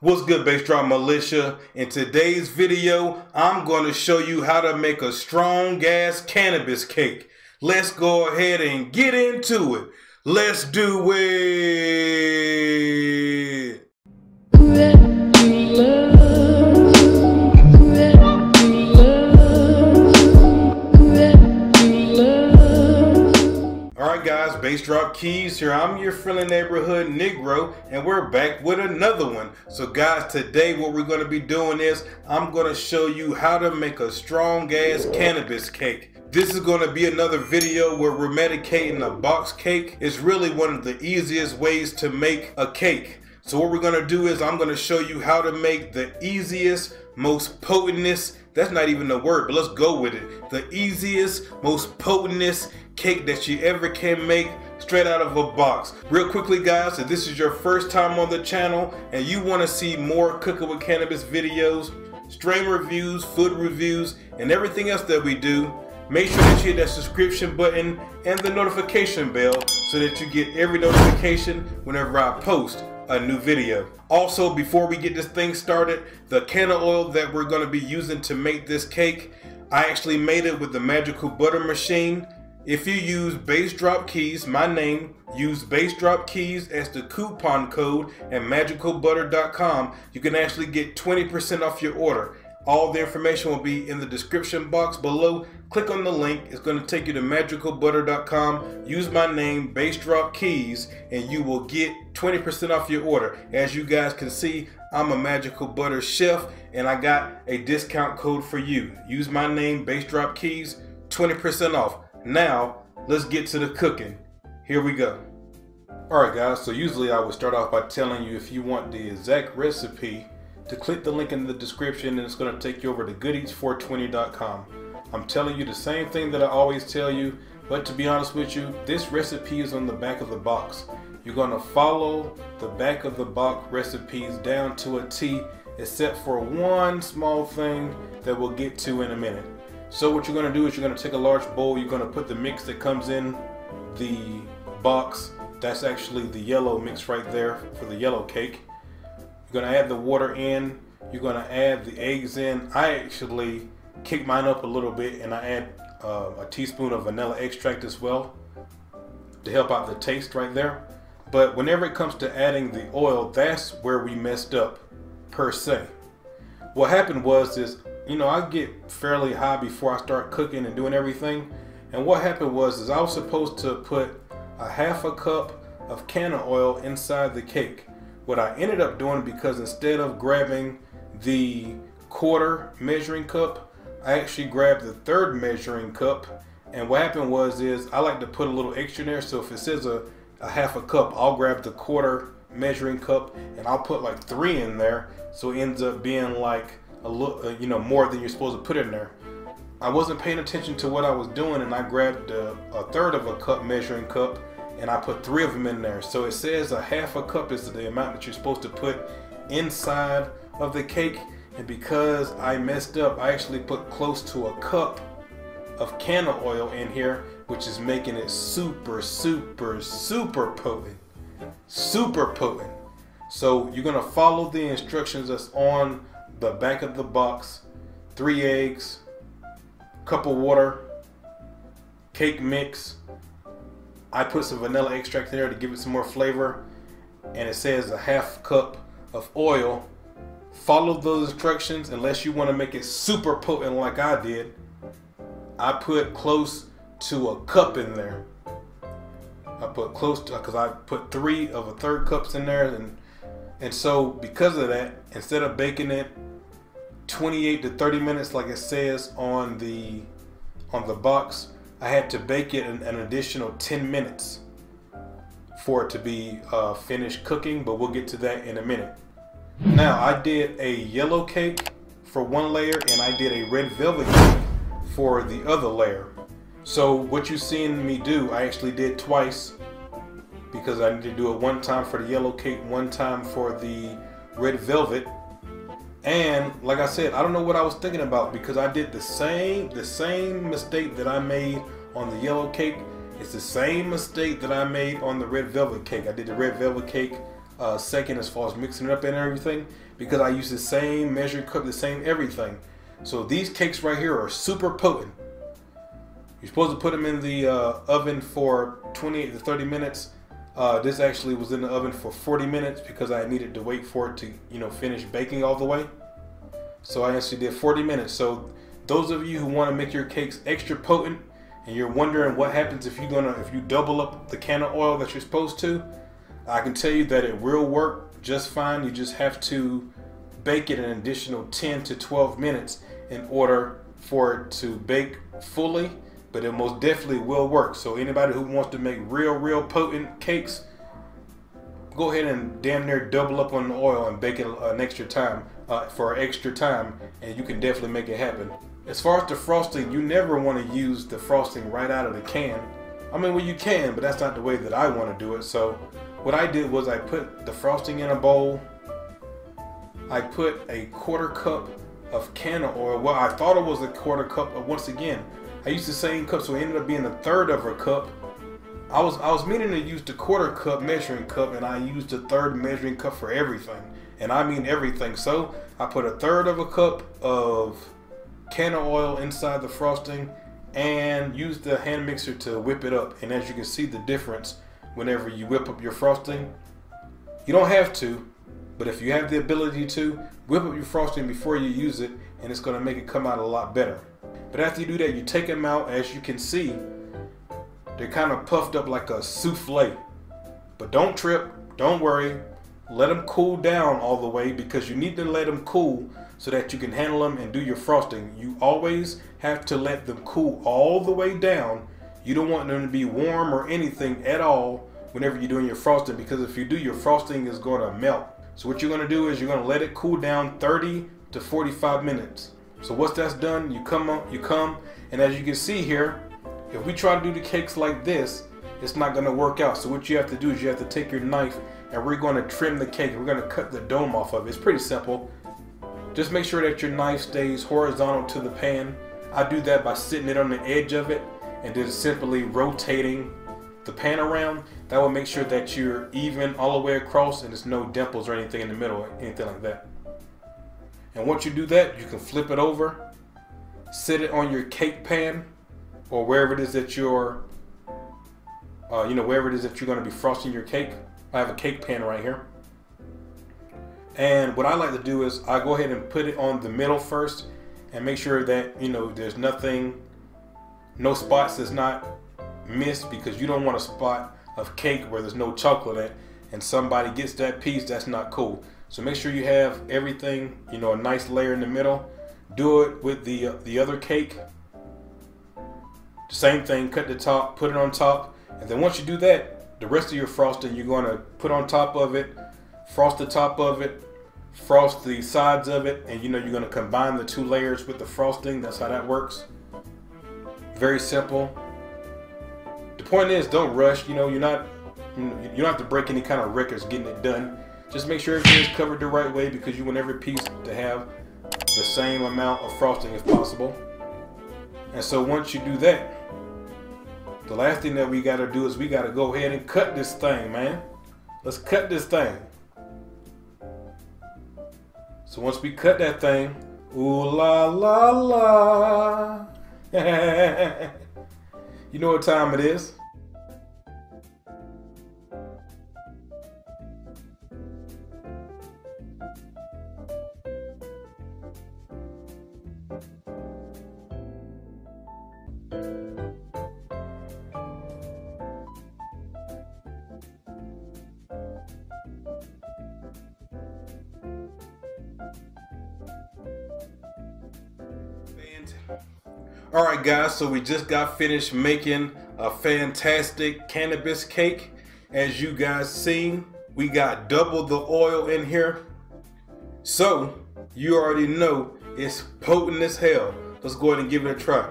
What's good, Bass Drop Militia? In today's video, I'm going to show you how to make a strong ass cannabis cake. Let's go ahead and get into it. Let's do it. Alright guys, Bass Drop Keys here. I'm your friendly neighborhood Negro, and we're back with another one. So guys, today what we're going to be doing is I'm going to show you how to make a strong ass cannabis cake. This is going to be another video where we're medicating a box cake. It's really one of the easiest ways to make a cake. So what we're going to do is I'm going to show you how to make the easiest, most potentest, that's not even a word, but let's go with it. The easiest, most potentest cake that you ever can make straight out of a box. Real quickly guys, if this is your first time on the channel and you want to see more cooking with cannabis videos, strain reviews, food reviews, and everything else that we do, make sure that you hit that subscription button and the notification bell so that you get every notification whenever I post a new video. Also, before we get this thing started, the can of oil that we're going to be using to make this cake, I actually made it with the Magical Butter Machine. If you use Bass Drop Keys, my name, use Bass Drop Keys as the coupon code at magicalbutter.com, you can actually get 20% off your order. All the information will be in the description box below. Click on the link. It's going to take you to magicalbutter.com. Use my name, Bass Drop Keys, and you will get 20% off your order. As you guys can see, I'm a Magical Butter chef, and I got a discount code for you. Use my name, Bass Drop Keys, 20% off. Now, let's get to the cooking. Here we go. Alright guys, so usually I would start off by telling you if you want the exact recipe, to click the link in the description and it's going to take you over to goodeats420.com. I'm telling you the same thing that I always tell you, but to be honest with you, this recipe is on the back of the box. You're going to follow the back of the box recipes down to a T, except for one small thing that we'll get to in a minute. So what you're going to do is you're going to take a large bowl, you're going to put the mix that comes in the box. That's actually the yellow mix right there for the yellow cake. You're going to add the water in, you're going to add the eggs in. I actually kick mine up a little bit and I add a teaspoon of vanilla extract as well to help out the taste right there. But whenever it comes to adding the oil, that's where we messed up per se. What happened was you know, I get fairly high before I start cooking and doing everything. And what happened was I was supposed to put a half a cup of can of oil inside the cake. What I ended up doing, because instead of grabbing the quarter measuring cup, I actually grabbed the third measuring cup. And what happened was I like to put a little extra in there. So if it says a half a cup, I'll grab the quarter measuring cup and I'll put like 3 in there. So it ends up being like a little, you know, more than you're supposed to put in there. I wasn't paying attention to what I was doing and I grabbed a third of a cup measuring cup and I put 3 of them in there. So it says a half a cup is the amount that you're supposed to put inside of the cake. And because I messed up, I actually put close to a cup of can of oil in here, which is making it super, super, super potent. Super potent. So you're gonna follow the instructions that's on the back of the box. 3 eggs, cup of water, cake mix. I put some vanilla extract in there to give it some more flavor, and it says a half cup of oil. Follow those instructions unless you want to make it super potent like I did. I put close to a cup in there. I put close to, because I put 3 of a third cups in there, and so because of that, instead of baking it 28 to 30 minutes like it says on the box, I had to bake it an additional 10 minutes for it to be finished cooking, but we'll get to that in a minute. Now, I did a yellow cake for one layer and I did a red velvet cake for the other layer. So what you've seen me do, I actually did twice, because I need to do it one time for the yellow cake, one time for the red velvet. And like I said, I don't know what I was thinking about, because I did the same mistake that I made on the yellow cake. It's the same mistake that I made on the red velvet cake. I did the red velvet cake second as far as mixing it up and everything, because I use the same measuring cup, the same everything. So these cakes right here are super potent. You're supposed to put them in the oven for 28 to 30 minutes. This actually was in the oven for 40 minutes because I needed to wait for it to, finish baking all the way. So I actually did 40 minutes. So those of you who want to make your cakes extra potent and you're wondering what happens if you double up the can of oil that you're supposed to, I can tell you that it will work just fine. You just have to bake it an additional 10 to 12 minutes in order for it to bake fully, but it most definitely will work. So anybody who wants to make real potent cakes, go ahead and damn near double up on the oil and bake it an extra time for extra time, and you can definitely make it happen. As far as the frosting, you never want to use the frosting right out of the can. I mean, well, you can, but that's not the way that I want to do it. So what I did was I put the frosting in a bowl. I put a 1/4 cup of can of oil. Well, I thought it was a 1/4 cup, but once again, I used the same cup, so it ended up being 1/3 of a cup. I was meaning to use the 1/4 cup measuring cup, and I used 1/3 measuring cup for everything. And I mean everything. So I put 1/3 of a cup of can of oil inside the frosting and used the hand mixer to whip it up. And as you can see the difference whenever you whip up your frosting. You don't have to, but if you have the ability to, whip up your frosting before you use it, and it's going to make it come out a lot better. But after you do that, you take them out. As you can see, they're kind of puffed up like a souffle. But don't trip, don't worry. Let them cool down all the way, because you need to let them cool so that you can handle them and do your frosting. You always have to let them cool all the way down. You don't want them to be warm or anything at all whenever you're doing your frosting, because if you do, your frosting is going to melt. So what you're going to do is you're going to let it cool down 30 to 45 minutes. So once that's done, you come, and as you can see here, if we try to do the cakes like this, it's not going to work out. So what you have to do is you have to take your knife, and we're going to trim the cake. We're going to cut the dome off of it. It's pretty simple. Just make sure that your knife stays horizontal to the pan. I do that by sitting it on the edge of it and then simply rotating the pan around. That will make sure that you're even all the way across and there's no dimples or anything in the middle or anything like that. And once you do that, you can flip it over, sit it on your cake pan or wherever it is that you're, wherever it is that you're going to be frosting your cake. I have a cake pan right here. And what I like to do is I go ahead and put it on the middle first and make sure that, there's nothing, no spots that's not missed, because you don't want a spot of cake where there's no chocolate in it and somebody gets that piece. That's not cool. So make sure you have everything, a nice layer in the middle. Do it with the other cake. The same thing, cut the top, put it on top. And then once you do that, the rest of your frosting you're going to put on top of it, frost the top of it, frost the sides of it, and you're going to combine the two layers with the frosting. That's how that works. Very simple. The point is, don't rush. You don't have to break any kind of records getting it done. Just make sure everything is covered the right way, because you want every piece to have the same amount of frosting if possible. And so once you do that, the last thing that we got to do is we got to go ahead and cut this thing, man. Let's cut this thing. So once we cut that thing, ooh la la la. You know what time it is. Alright guys, so we just got finished making a fantastic cannabis cake. As you guys seen, we got double the oil in here. So, you already know it's potent as hell. Let's go ahead and give it a try.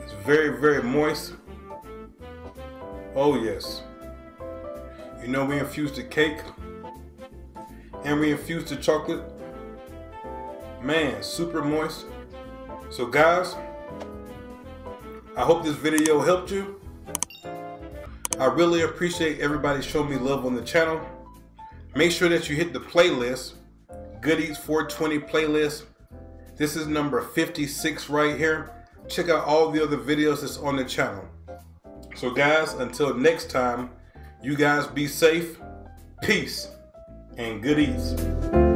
It's very moist. Oh yes. We infused the cake and we infused the chocolate. Man, super moist. So guys, I hope this video helped you. I really appreciate everybody showing me love on the channel. Make sure that you hit the playlist, Good Eats 420 playlist. This is number 56 right here. Check out all the other videos that's on the channel. So guys, until next time, you guys be safe, peace, and good eats.